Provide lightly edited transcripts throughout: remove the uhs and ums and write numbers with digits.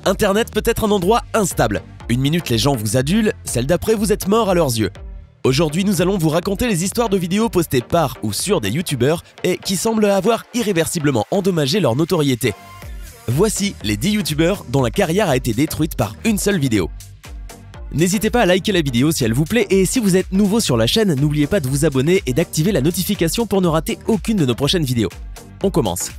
Internet peut être un endroit instable. Une minute les gens vous adulent, celle d'après vous êtes mort à leurs yeux. Aujourd'hui nous allons vous raconter les histoires de vidéos postées par ou sur des youtubeurs et qui semblent avoir irréversiblement endommagé leur notoriété. Voici les 10 youtubeurs dont la carrière a été détruite par une seule vidéo. N'hésitez pas à liker la vidéo si elle vous plaît et si vous êtes nouveau sur la chaîne, n'oubliez pas de vous abonner et d'activer la notification pour ne rater aucune de nos prochaines vidéos. On commence.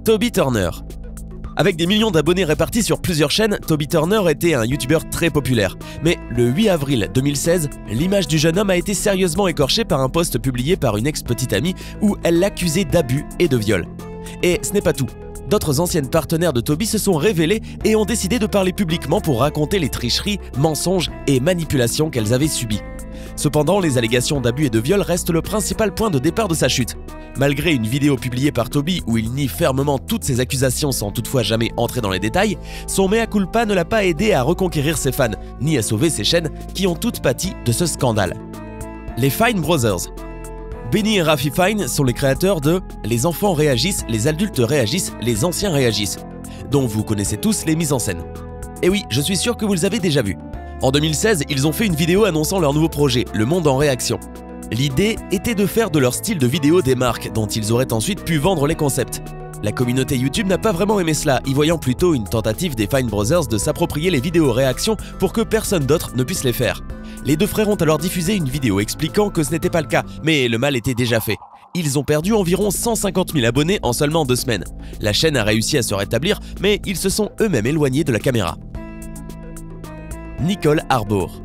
Toby Turner. Avec des millions d'abonnés répartis sur plusieurs chaînes, Toby Turner était un youtubeur très populaire. Mais le 8 avril 2016, l'image du jeune homme a été sérieusement écorchée par un post publié par une ex-petite amie où elle l'accusait d'abus et de viol. Et ce n'est pas tout. D'autres anciennes partenaires de Toby se sont révélées et ont décidé de parler publiquement pour raconter les tricheries, mensonges et manipulations qu'elles avaient subies. Cependant, les allégations d'abus et de viol restent le principal point de départ de sa chute. Malgré une vidéo publiée par Toby où il nie fermement toutes ces accusations sans toutefois jamais entrer dans les détails, son mea culpa ne l'a pas aidé à reconquérir ses fans, ni à sauver ses chaînes qui ont toutes pâti de ce scandale. Les Fine Brothers. Benny et Raffi Fine sont les créateurs de « Les enfants réagissent, les adultes réagissent, les anciens réagissent », dont vous connaissez tous les mises en scène. Et oui, je suis sûr que vous les avez déjà vus. En 2016, ils ont fait une vidéo annonçant leur nouveau projet, Le Monde en réaction. L'idée était de faire de leur style de vidéo des marques dont ils auraient ensuite pu vendre les concepts. La communauté YouTube n'a pas vraiment aimé cela, y voyant plutôt une tentative des Fine Brothers de s'approprier les vidéos réactions pour que personne d'autre ne puisse les faire. Les deux frères ont alors diffusé une vidéo expliquant que ce n'était pas le cas, mais le mal était déjà fait. Ils ont perdu environ 150 000 abonnés en seulement 2 semaines. La chaîne a réussi à se rétablir, mais ils se sont eux-mêmes éloignés de la caméra. Nicole Arbour.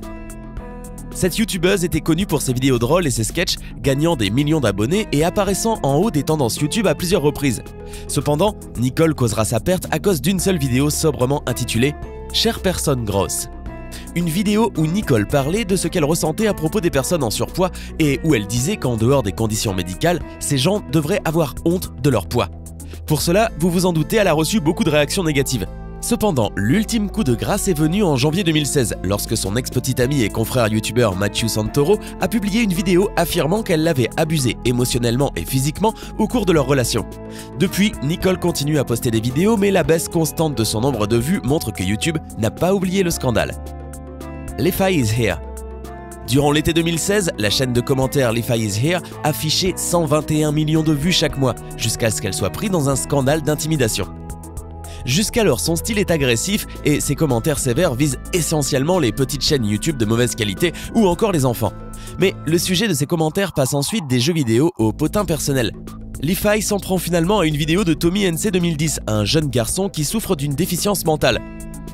Cette youtubeuse était connue pour ses vidéos drôles et ses sketchs, gagnant des millions d'abonnés et apparaissant en haut des tendances YouTube à plusieurs reprises. Cependant, Nicole causera sa perte à cause d'une seule vidéo sobrement intitulée « Chère personne grosse ». Une vidéo où Nicole parlait de ce qu'elle ressentait à propos des personnes en surpoids et où elle disait qu'en dehors des conditions médicales, ces gens devraient avoir honte de leur poids. Pour cela, vous vous en doutez, elle a reçu beaucoup de réactions négatives. Cependant, l'ultime coup de grâce est venu en janvier 2016, lorsque son ex-petite amie et confrère youtubeur Matthew Santoro a publié une vidéo affirmant qu'elle l'avait abusé émotionnellement et physiquement au cours de leur relation. Depuis, Nicole continue à poster des vidéos, mais la baisse constante de son nombre de vues montre que YouTube n'a pas oublié le scandale. Lefi is here. Durant l'été 2016, la chaîne de commentaires Lefi is here affichait 121 millions de vues chaque mois, jusqu'à ce qu'elle soit prise dans un scandale d'intimidation. Jusqu'alors, son style est agressif et ses commentaires sévères visent essentiellement les petites chaînes YouTube de mauvaise qualité ou encore les enfants. Mais le sujet de ses commentaires passe ensuite des jeux vidéo au potin personnel. Lefi s'en prend finalement à une vidéo de Tommy NC 2010, un jeune garçon qui souffre d'une déficience mentale.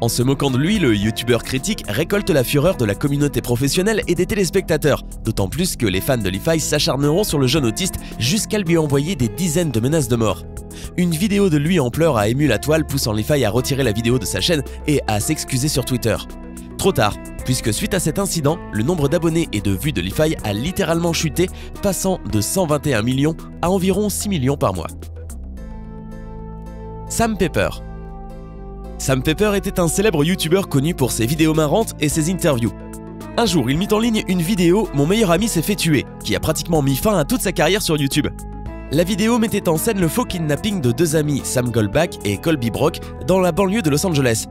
En se moquant de lui, le youtubeur critique récolte la fureur de la communauté professionnelle et des téléspectateurs, d'autant plus que les fans de Lefi s'acharneront sur le jeune autiste jusqu'à lui envoyer des dizaines de menaces de mort. Une vidéo de lui en pleurs a ému la toile, poussant Lefi à retirer la vidéo de sa chaîne et à s'excuser sur Twitter. Trop tard, puisque suite à cet incident, le nombre d'abonnés et de vues de Lefi a littéralement chuté, passant de 121 millions à environ 6 millions par mois. Sam Pepper. Sam Pepper était un célèbre youtubeur connu pour ses vidéos marrantes et ses interviews. Un jour, il mit en ligne une vidéo « Mon meilleur ami s'est fait tuer » qui a pratiquement mis fin à toute sa carrière sur YouTube. La vidéo mettait en scène le faux kidnapping de 2 amis, Sam Goldbach et Colby Brock, dans la banlieue de Los Angeles.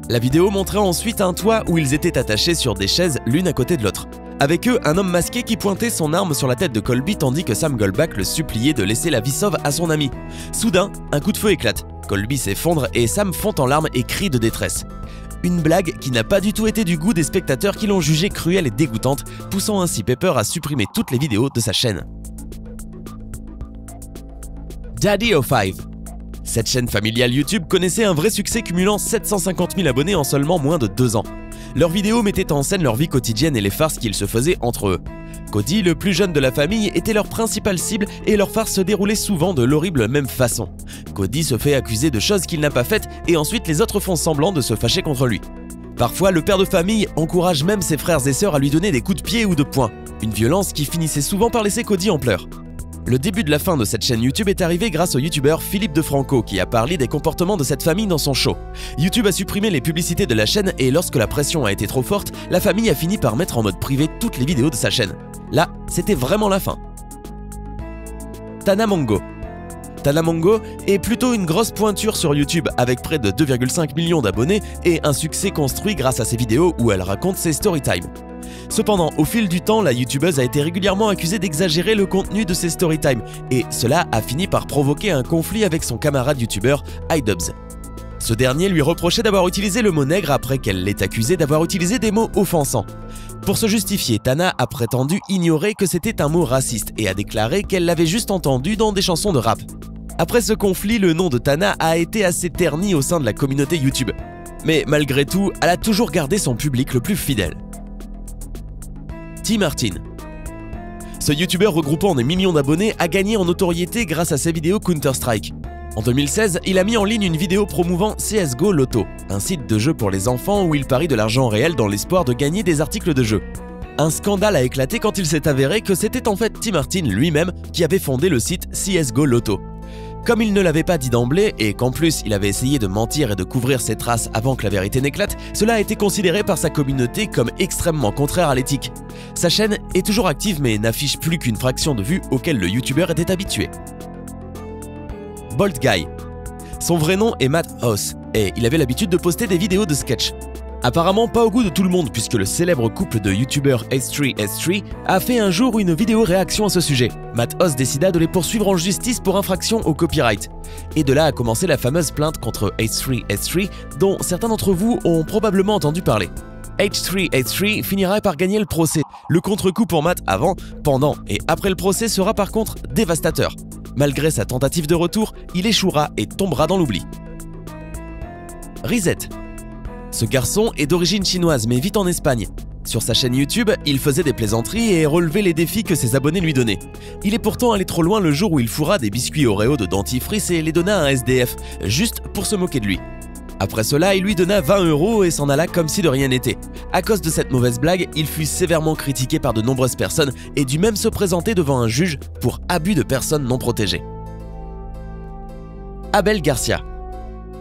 La vidéo montrait ensuite un toit où ils étaient attachés sur des chaises l'une à côté de l'autre. Avec eux, un homme masqué qui pointait son arme sur la tête de Colby tandis que Sam Goldbach le suppliait de laisser la vie sauve à son ami. Soudain, un coup de feu éclate. Colby s'effondre et Sam fond en larmes et crie de détresse. Une blague qui n'a pas du tout été du goût des spectateurs qui l'ont jugée cruelle et dégoûtante, poussant ainsi Pepper à supprimer toutes les vidéos de sa chaîne. Daddy05. Cette chaîne familiale YouTube connaissait un vrai succès cumulant 750 000 abonnés en seulement moins de 2 ans. Leurs vidéos mettaient en scène leur vie quotidienne et les farces qu'ils se faisaient entre eux. Cody, le plus jeune de la famille, était leur principale cible et leurs farces se déroulaient souvent de l'horrible même façon. Cody se fait accuser de choses qu'il n'a pas faites et ensuite les autres font semblant de se fâcher contre lui. Parfois, le père de famille encourage même ses frères et sœurs à lui donner des coups de pied ou de poing, une violence qui finissait souvent par laisser Cody en pleurs. Le début de la fin de cette chaîne YouTube est arrivé grâce au youtubeur Philippe DeFranco qui a parlé des comportements de cette famille dans son show. YouTube a supprimé les publicités de la chaîne et lorsque la pression a été trop forte, la famille a fini par mettre en mode privé toutes les vidéos de sa chaîne. Là, c'était vraiment la fin. Tana Mongeau. Tana Mongeau est plutôt une grosse pointure sur YouTube avec près de 2,5 millions d'abonnés et un succès construit grâce à ses vidéos où elle raconte ses storytime. Cependant, au fil du temps, la youtubeuse a été régulièrement accusée d'exagérer le contenu de ses storytime et cela a fini par provoquer un conflit avec son camarade youtubeur iDubbbz. Ce dernier lui reprochait d'avoir utilisé le mot nègre après qu'elle l'ait accusé d'avoir utilisé des mots offensants. Pour se justifier, Tana a prétendu ignorer que c'était un mot raciste et a déclaré qu'elle l'avait juste entendu dans des chansons de rap. Après ce conflit, le nom de Tana a été assez terni au sein de la communauté YouTube. Mais malgré tout, elle a toujours gardé son public le plus fidèle. T-Martin. Ce youtubeur regroupant des millions d'abonnés a gagné en notoriété grâce à ses vidéos Counter-Strike. En 2016, il a mis en ligne une vidéo promouvant CSGO Lotto, un site de jeu pour les enfants où il parie de l'argent réel dans l'espoir de gagner des articles de jeu. Un scandale a éclaté quand il s'est avéré que c'était en fait T-Martin lui-même qui avait fondé le site CSGO Lotto. Comme il ne l'avait pas dit d'emblée et qu'en plus il avait essayé de mentir et de couvrir ses traces avant que la vérité n'éclate, cela a été considéré par sa communauté comme extrêmement contraire à l'éthique. Sa chaîne est toujours active mais n'affiche plus qu'une fraction de vues auxquelles le youtubeur était habitué. Bolt Guy. Son vrai nom est Matt Hoss et il avait l'habitude de poster des vidéos de sketch. Apparemment pas au goût de tout le monde puisque le célèbre couple de youtubeurs H3H3 a fait un jour une vidéo réaction à ce sujet. Matt Hoss décida de les poursuivre en justice pour infraction au copyright. Et de là a commencé la fameuse plainte contre H3H3 dont certains d'entre vous ont probablement entendu parler. H3H3 finira par gagner le procès. Le contre-coup pour Matt avant, pendant et après le procès sera par contre dévastateur. Malgré sa tentative de retour, il échouera et tombera dans l'oubli. Reset. Ce garçon est d'origine chinoise mais vit en Espagne. Sur sa chaîne YouTube, il faisait des plaisanteries et relevait les défis que ses abonnés lui donnaient. Il est pourtant allé trop loin le jour où il fourra des biscuits Oreo de dentifrice et les donna à un SDF, juste pour se moquer de lui. Après cela, il lui donna 20 € et s'en alla comme si de rien n'était. À cause de cette mauvaise blague, il fut sévèrement critiqué par de nombreuses personnes et dut même se présenter devant un juge pour abus de personnes non protégées. Abel Garcia.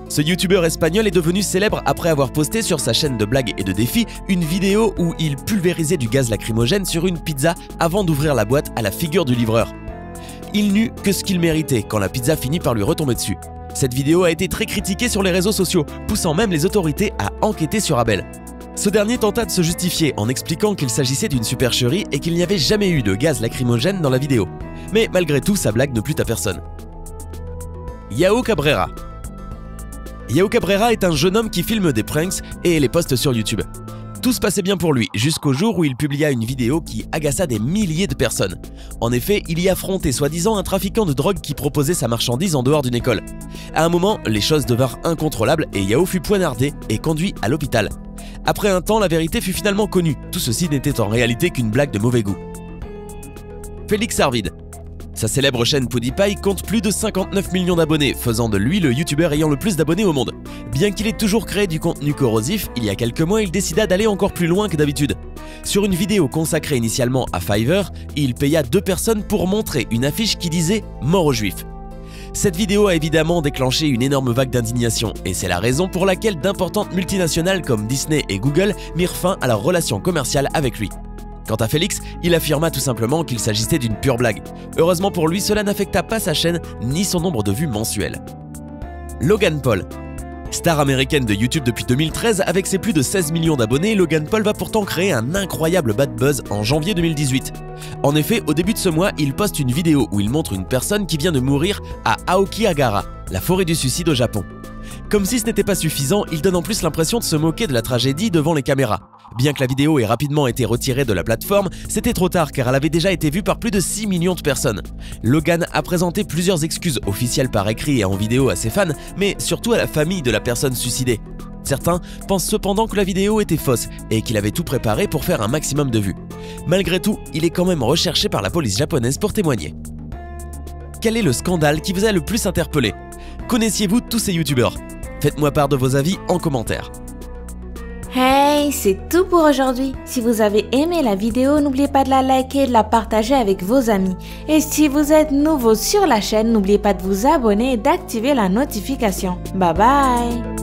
Ce youtubeur espagnol est devenu célèbre après avoir posté sur sa chaîne de blagues et de défis une vidéo où il pulvérisait du gaz lacrymogène sur une pizza avant d'ouvrir la boîte à la figure du livreur. Il n'eut que ce qu'il méritait quand la pizza finit par lui retomber dessus. Cette vidéo a été très critiquée sur les réseaux sociaux, poussant même les autorités à enquêter sur Abel. Ce dernier tenta de se justifier en expliquant qu'il s'agissait d'une supercherie et qu'il n'y avait jamais eu de gaz lacrymogène dans la vidéo. Mais malgré tout, sa blague ne plut à personne. Yao Cabrera. Yao Cabrera est un jeune homme qui filme des pranks et les poste sur YouTube. Tout se passait bien pour lui, jusqu'au jour où il publia une vidéo qui agaça des milliers de personnes. En effet, il y affrontait soi-disant un trafiquant de drogue qui proposait sa marchandise en dehors d'une école. À un moment, les choses devinrent incontrôlables et Yao fut poignardé et conduit à l'hôpital. Après un temps, la vérité fut finalement connue. Tout ceci n'était en réalité qu'une blague de mauvais goût. Félix Arvid. Sa célèbre chaîne PewDiePie compte plus de 59 millions d'abonnés, faisant de lui le youtubeur ayant le plus d'abonnés au monde. Bien qu'il ait toujours créé du contenu corrosif, il y a quelques mois il décida d'aller encore plus loin que d'habitude. Sur une vidéo consacrée initialement à Fiverr, il paya 2 personnes pour montrer une affiche qui disait « Mort aux Juifs ». Cette vidéo a évidemment déclenché une énorme vague d'indignation et c'est la raison pour laquelle d'importantes multinationales comme Disney et Google mirent fin à leur relation commerciale avec lui. Quant à Félix, il affirma tout simplement qu'il s'agissait d'une pure blague. Heureusement pour lui, cela n'affecta pas sa chaîne ni son nombre de vues mensuelles. Logan Paul. Star américaine de YouTube depuis 2013, avec ses plus de 16 millions d'abonnés, Logan Paul va pourtant créer un incroyable bad buzz en janvier 2018. En effet, au début de ce mois, il poste une vidéo où il montre une personne qui vient de mourir à Aokigahara, la forêt du suicide au Japon. Comme si ce n'était pas suffisant, il donne en plus l'impression de se moquer de la tragédie devant les caméras. Bien que la vidéo ait rapidement été retirée de la plateforme, c'était trop tard car elle avait déjà été vue par plus de 6 millions de personnes. Logan a présenté plusieurs excuses officielles par écrit et en vidéo à ses fans, mais surtout à la famille de la personne suicidée. Certains pensent cependant que la vidéo était fausse et qu'il avait tout préparé pour faire un maximum de vues. Malgré tout, il est quand même recherché par la police japonaise pour témoigner. Quel est le scandale qui vous a le plus interpellé? Connaissiez-vous tous ces youtubeurs? Faites-moi part de vos avis en commentaire. Hey, c'est tout pour aujourd'hui. Si vous avez aimé la vidéo, n'oubliez pas de la liker et de la partager avec vos amis. Et si vous êtes nouveau sur la chaîne, n'oubliez pas de vous abonner et d'activer la notification. Bye bye!